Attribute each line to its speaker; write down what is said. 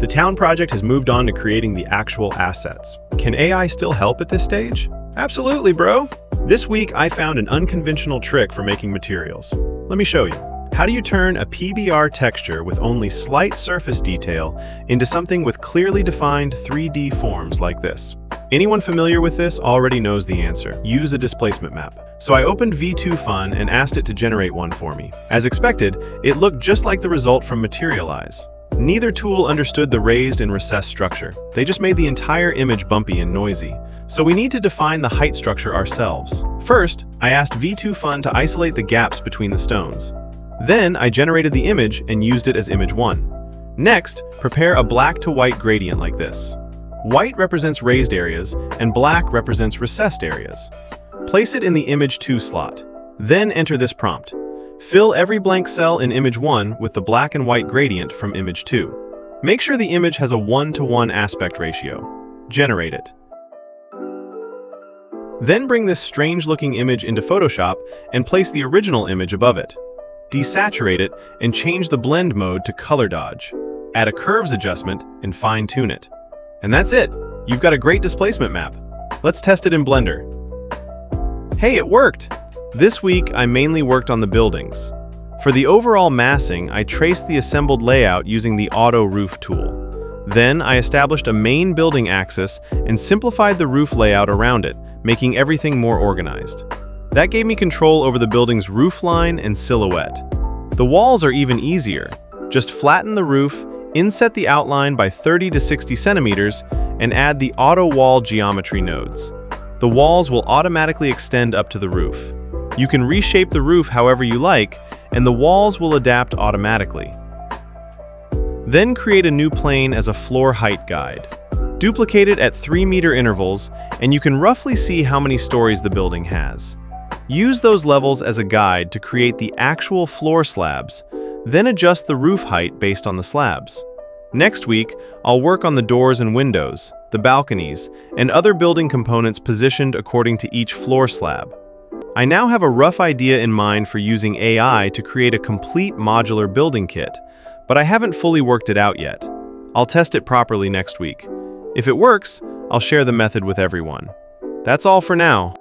Speaker 1: The town project has moved on to creating the actual assets. Can AI still help at this stage? Absolutely, bro. This week, I found an unconventional trick for making materials. Let me show you. How do you turn a PBR texture with only slight surface detail into something with clearly defined 3D forms like this? Anyone familiar with this already knows the answer. Use a displacement map. So I opened V2Fun and asked it to generate one for me. As expected, it looked just like the result from Materialize. Neither tool understood the raised and recessed structure. They just made the entire image bumpy and noisy. So we need to define the height structure ourselves. First, I asked V2Fun to isolate the gaps between the stones. Then I generated the image and used it as image 1. Next, prepare a black to white gradient like this. White represents raised areas and black represents recessed areas. Place it in the image 2 slot. Then enter this prompt. Fill every blank cell in image 1 with the black and white gradient from image 2. Make sure the image has a 1:1 aspect ratio. Generate it. Then bring this strange-looking image into Photoshop and place the original image above it. Desaturate it and change the blend mode to color dodge. Add a curves adjustment and fine-tune it. And that's it. You've got a great displacement map. Let's test it in Blender. Hey, it worked! This week, I mainly worked on the buildings. For the overall massing, I traced the assembled layout using the Auto Roof tool. Then, I established a main building axis and simplified the roof layout around it, making everything more organized. That gave me control over the building's roofline and silhouette. The walls are even easier. Just flatten the roof, inset the outline by 30 to 60 centimeters, and add the auto wall geometry nodes. The walls will automatically extend up to the roof. You can reshape the roof however you like, and the walls will adapt automatically. Then create a new plane as a floor height guide. Duplicate it at 3-meter intervals, and you can roughly see how many stories the building has. Use those levels as a guide to create the actual floor slabs, then adjust the roof height based on the slabs. Next week, I'll work on the doors and windows, the balconies, and other building components positioned according to each floor slab. I now have a rough idea in mind for using AI to create a complete modular building kit, but I haven't fully worked it out yet. I'll test it properly next week. If it works, I'll share the method with everyone. That's all for now.